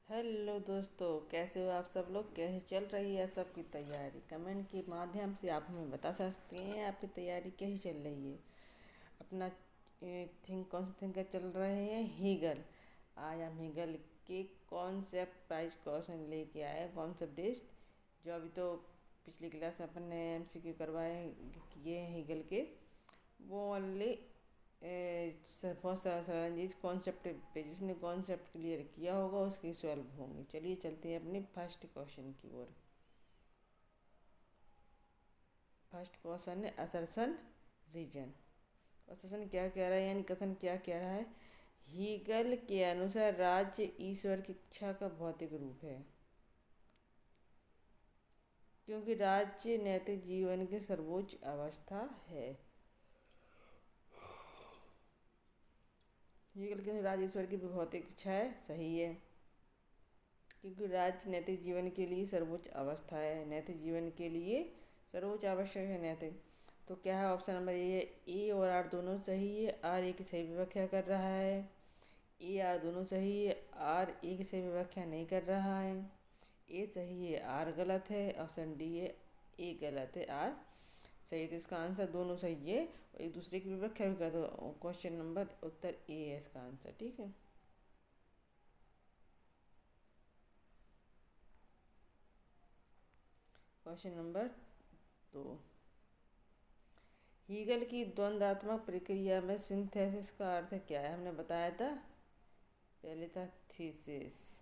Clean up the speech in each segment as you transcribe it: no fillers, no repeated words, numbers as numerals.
Hello दोस्तों, कैसे हो आप सब लोग? कैसे चल रही है सबकी तैयारी? कमेंट के माध्यम से आप हमें बता सकते हैं आपकी तैयारी कैसी चल रही है। अपना कौन से थिंकर चल रहे हैं? हीगल। आज हम हीगल के कॉन्सेप्ट प्राइज क्वेश्चन लेके आए, कॉन्सेप्ट बेस्ड, जो अभी तो पिछली क्लास में अपन ने एमसीक्यू करवाए किए हैं हीगल के। वो ओनली बहुत सारा सरंजीज कॉन्सेप्ट पे जिसने कॉन्सेप्ट क्लियर किया होगा उसकी सॉल्व होंगे। चलिए चलते हैं अपने फर्स्ट क्वेश्चन की ओर। फर्स्ट क्वेश्चन है असर्शन रीजन। असर्शन क्या कह रहा है, यानी कथन क्या कह रहा है? हीगल के अनुसार राज्य ईश्वर की इच्छा का भौतिक रूप है, क्योंकि राज्य नैतिक जीवन की सर्वोच्च अवस्था है। हीगल के अनुसार राज्य ईश्वर की भौतिक इच्छा है, सही है, क्योंकि राज्य नैतिक जीवन के लिए सर्वोच्च अवस्था है। नैतिक जीवन के लिए सर्वोच्च आवश्यक है नैतिक। तो क्या है? ऑप्शन नंबर ए है। ए और आर दोनों सही है। आर ए की सही व्याख्या कर रहा है। ए आर दोनों सही है। आर ए की सही व्याख्या नहीं कर रहा है। ए सही है, आर गलत है। ऑप्शन डी है, ए गलत है, आर सही है। तो इसका आंसर दोनों सही है और एक दूसरे की व्याख्या भी कर दो। क्वेश्चन नंबर उत्तर ए है इसका आंसर, ठीक है। Question number 2। हीगल की द्वंद्वात्मक प्रक्रिया में सिंथेसिस का अर्थ क्या है? हमने बताया था, पहले था थीसिस,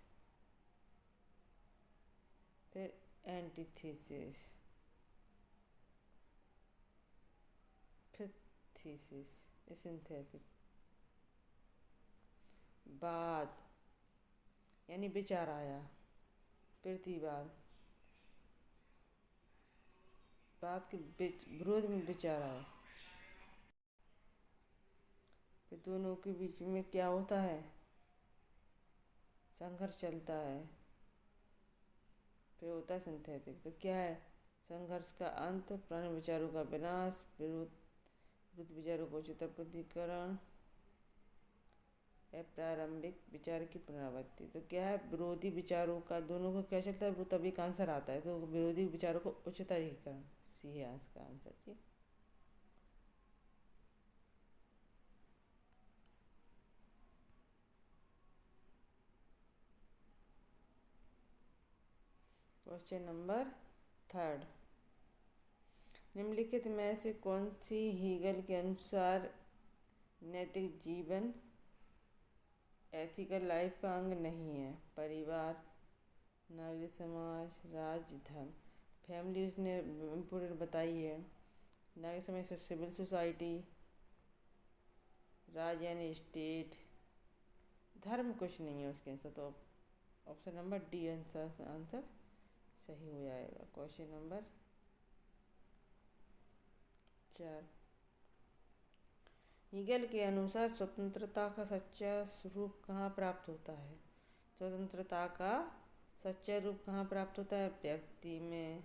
फिर एंटीथीसिस, फिर थीसिस, सिंथेटिक। बाद यानी विचार आया, प्रतिवाद, बात के विरोध में विचार आया, फिर दोनों के बीच में क्या होता है? संघर्ष चलता है, फिर होता है सिंथेटिक। तो क्या है? संघर्ष का अंत, पुराने विचारों का विनाश, विरुद्ध विचारों को उच्चतर प्रतिकरण, है प्रारंभिक विचार की पुनरावृत्ति। तो क्या है? विरोधी विचारों का दोनों को क्या चलता है, वो तभी का आंसर आता है। तो विरोधी विचारों को उच्चतरीकरण, सी है इसका आंसर, ठीक। Question number 3। निम्नलिखित में से कौन सी हीगल के अनुसार नैतिक जीवन एथिकल लाइफ का अंग नहीं है? परिवार, नागरिक समाज, राज्य, धर्म। फैमिली उसने इम्पोर्टेंट बताई है। नागरिक समाज सिविल सोसाइटी, राज्य यानी स्टेट, धर्म कुछ नहीं है उसके आंसर। तो ऑप्शन नंबर डी आंसर सही हो जाएगा। Question number 4। हीगल के अनुसार स्वतंत्रता का सच्चा स्वरूप कहाँ प्राप्त होता है? स्वतंत्रता का सच्चा रूप कहाँ प्राप्त होता है? व्यक्ति में,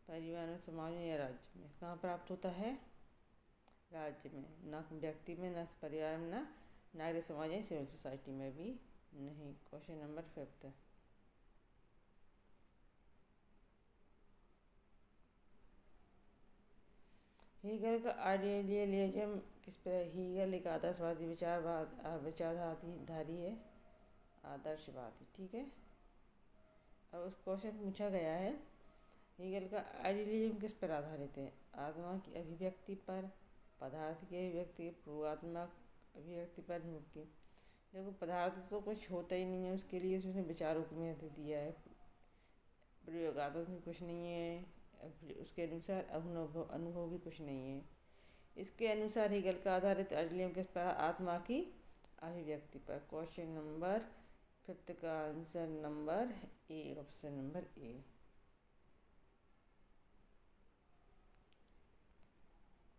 परिवार में, समाज में या राज्य में? कहाँ प्राप्त होता है? राज्य में, ना व्यक्ति में, ना परिवार में, ना नागरिक समाज या सिविल सोसाइटी में भी नहीं। Question number 5। हीगल का आइडियलिज्म किस पर? हीगल एक आदर्शवादी विचारधारी है, आदर्शवादी, ठीक है। अब उस क्वेश्चन पूछा गया है, हीगल का आइडियलिज्म किस पर आधारित है? आत्मा की अभिव्यक्ति पर, पदार्थ की अभिव्यक्ति, प्रयोगात्मक अभिव्यक्ति पर, मुक्ति। देखो, पदार्थ तो कुछ होता ही नहीं है, उसके लिए उसने विचारों को महत्व दिया है। प्रयोगात्मक भी कुछ नहीं है, उसके अनुसार अनुभव भी कुछ नहीं है। इसके अनुसार हीगल का आधारित आइडियलिज्म किस पर? आत्मा की अभिव्यक्ति पर। क्वेश्चन नंबर 5 का answer number A, option number A.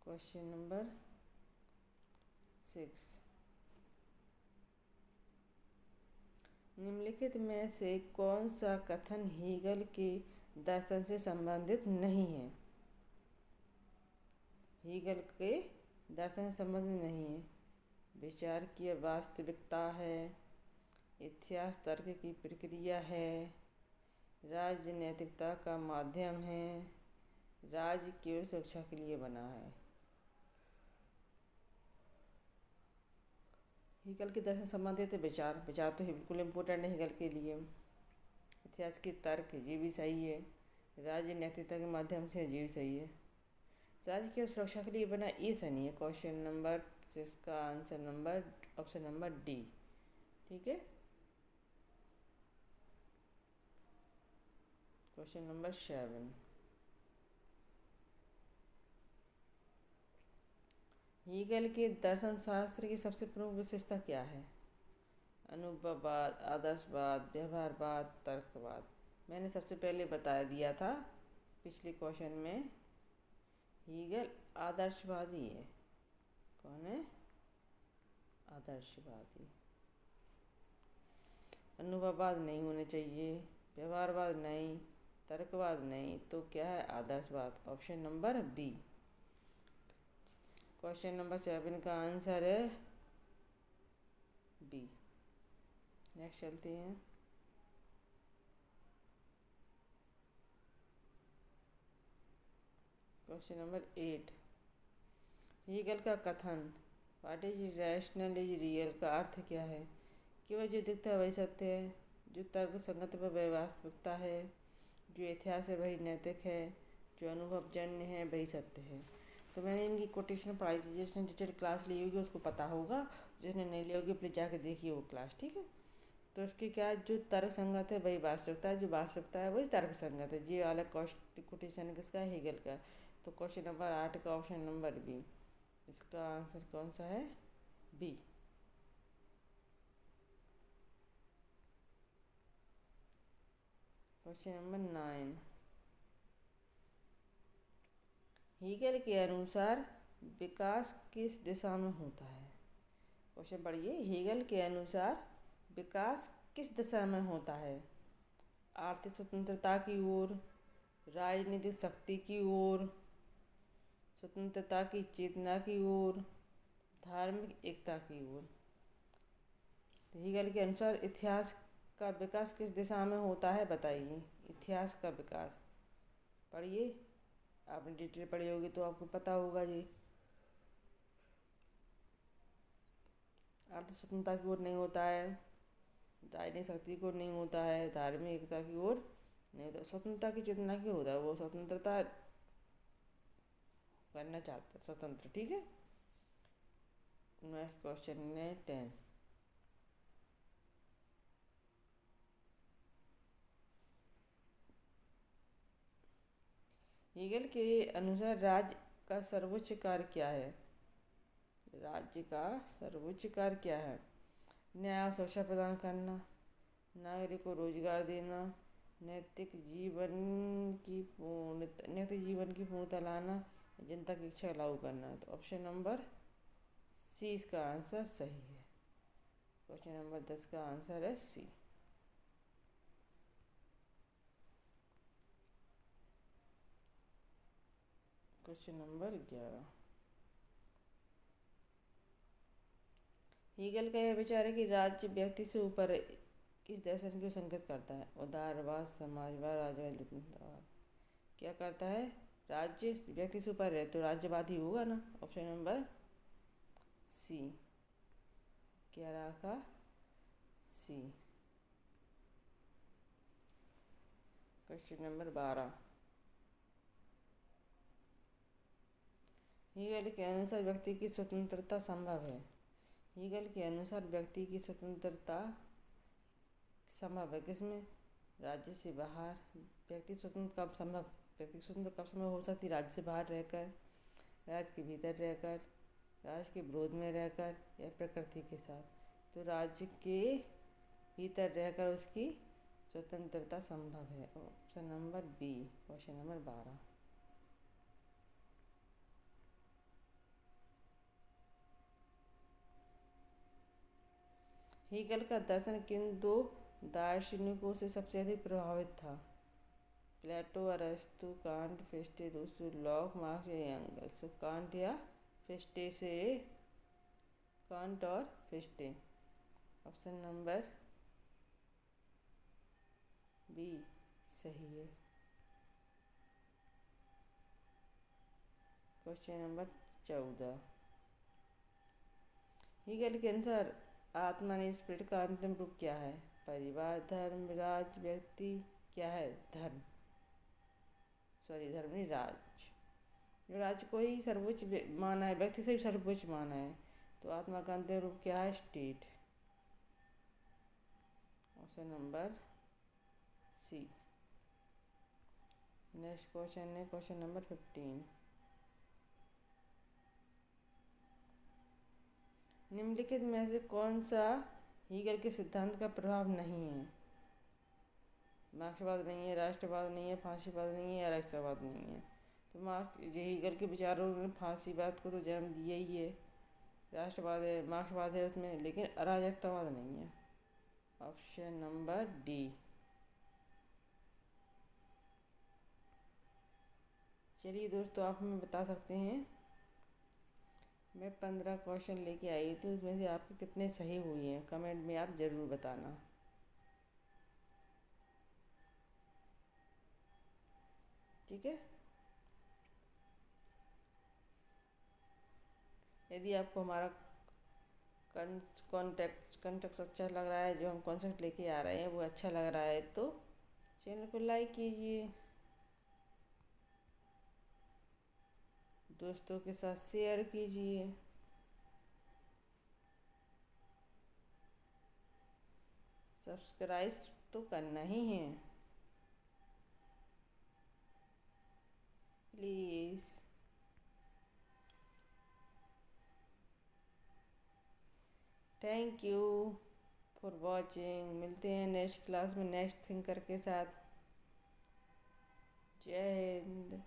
Question number 6। निम्नलिखित में से कौन सा कथन हीगल के दर्शन से संबंधित नहीं है? हीगल के दर्शन से संबंधित नहीं है। विचार की वास्तविकता है, इतिहास तर्क की प्रक्रिया है, राज्य नैतिकता का माध्यम है, राज्य केवल सुरक्षा के लिए बना है। हेगल के दर्शन संबंधित विचार तो बिल्कुल इम्पोर्टेंट है हेगल के लिए। इतिहास की तर्क ये भी सही है, राज्य नैतिकता के माध्यम से ये भी सही है। राज्य केवल सुरक्षा के लिए बना, ये सही है। क्वेश्चन नंबर 6 का answer number option number D. ठीक है। क्वेश्चन नंबर 7, हेगल के दर्शन शास्त्र की सबसे प्रमुख विशेषता क्या है? अनुभववाद, आदर्शवाद, व्यवहारवाद, तर्कवाद। मैंने सबसे पहले बता दिया था पिछले क्वेश्चन में, हेगल आदर्शवादी है। कौन है? आदर्शवादी। अनुभववाद नहीं होने चाहिए, व्यवहारवाद नहीं, तर्कवाद नहीं, तो क्या है? आदर्शवाद। Option number B. Question number 7 का आंसर है बी। नेक्स्ट चलते हैं। क्वेश्चन नंबर 8, हेगल का कथन what is rational is real का अर्थ क्या है? केवल जो दिखता है वही सत्य है, जो तर्क संगत व वास्तविकता है, जो इतिहास है वही नैतिक है, जो अनुभवजन्य है वही सत्य है। तो मैंने इनकी कोटेशन पढ़ाई थी, जिसने डिटेल क्लास ली होगी उसको पता होगा, जिसने नहीं ली होगी प्लीज जाके देखिए वो क्लास। ठीक है। तो इसके क्या है, जो तर्क संगत है वही वास्तविकता है, जो वास्तविकता है वही तर्क संगत है। ये वाला कोटेशन किसका है? हेगल का। तो क्वेश्चन नंबर 8 का ऑप्शन नंबर बी, इसका आंसर कौन सा है? बी। क्वेश्चन नंबर 9, हेगल के अनुसार विकास किस दिशा में होता है? क्वेश्चन पढ़िए, हेगल के अनुसार विकास किस दिशा में होता है? आर्थिक स्वतंत्रता की ओर, राजनीतिक शक्ति की ओर, स्वतंत्रता की चेतना की ओर, धार्मिक एकता की ओर। तो हेगल के अनुसार इतिहास का विकास किस दिशा में होता है, बताइए। इतिहास का विकास पढ़िए, आपने डिटेल पढ़ी होगी तो आपको पता होगा। ये आर्थिक स्वतंत्रता की ओर नहीं होता है, राजनीतिक शक्ति की ओर नहीं होता है, धार्मिक एकता की ओर नहीं होता, स्वतंत्रता की चेतना की होता है, वो स्वतंत्रता करना चाहता है, स्वतंत्र। ठीक है। नेक्स्ट क्वेश्चन है 10, हेगल के अनुसार राज्य का सर्वोच्च कार्य क्या है? राज्य का सर्वोच्च कार्य क्या है? न्याय और सुरक्षा प्रदान करना, नागरिक को रोजगार देना, नैतिक जीवन की पूर्णता लाना, जनता की इच्छा लागू करना। तो ऑप्शन नंबर सी इसका आंसर सही है। क्वेश्चन नंबर 10 का आंसर है सी। क्वेश्चन नंबर 11, हेगल का यह विचार है कि राज्य व्यक्ति से ऊपर किस दर्शन को संकेत करता है? उदारवाद, समाजवाद, राज्यवाद। क्या करता है? राज्य व्यक्ति से ऊपर है तो राज्यवादी होगा ना। Option number C. क्या रखा? सी। क्वेश्चन नंबर 12, हेगल के अनुसार व्यक्ति की स्वतंत्रता संभव है। हेगल के अनुसार व्यक्ति की स्वतंत्रता संभव है किसमें? राज्य से बाहर। व्यक्ति स्वतंत्र कब संभव व्यक्ति स्वतंत्र कब संभव हो सकती? राज्य से बाहर रहकर, राज्य के भीतर रहकर, राज्य के विरोध में रहकर, या प्रकृति के साथ। तो राज्य के भीतर रहकर उसकी स्वतंत्रता संभव है। Option number B. Question number 12, Hegel का दर्शन किन दो दार्शनिकों से सबसे अधिक प्रभावित था? प्लेटो, अरस्तु, कांट, फिस्टे, रूसो, लॉक, मार्क्स या एंगल्स। तो कांट या फिस्टे से, कांट और फिस्टे। ऑप्शन नंबर बी सही है। Question number 14। हीगल के अनुसार आत्मा ने स्पिरिट का अंतिम रूप क्या है? परिवार, धर्म, राज, व्यक्ति। क्या है? धर्म, सॉरी धर्म नहीं, राज। जो राज को ही सर्वोच्च माना है, व्यक्ति से भी सर्वोच्च माना है, तो आत्मा का अंतिम रूप क्या है? State. Option number C. Next question है क्वेश्चन नंबर 15। निम्नलिखित में से कौन सा हीगल के सिद्धांत का प्रभाव नहीं है? मार्क्सवाद नहीं है, राष्ट्रवाद नहीं है, फांसीवाद नहीं है, अराजकतावाद नहीं है। तो हीगल के विचारों ने फांसीवाद को तो जन्म दिया ही है, राष्ट्रवाद है, मार्क्सवाद है उसमें, लेकिन अराजकतावाद नहीं है। Option number D. चलिए दोस्तों, आप हमें बता सकते हैं, मैं 15 क्वेश्चन लेके आई तो उसमें से आपके कितने सही हुए हैं? कमेंट में आप ज़रूर बताना। ठीक है। यदि आपको हमारा कॉन्टेक्ट अच्छा लग रहा है, जो हम कॉन्सेप्ट लेके आ रहे हैं वो अच्छा लग रहा है, तो चैनल को लाइक कीजिए, दोस्तों के साथ शेयर कीजिए, सब्सक्राइब तो करना ही है please. Thank you for watching. मिलते हैं नेक्स्ट क्लास में नेक्स्ट थिंकर के साथ। जय हिंद।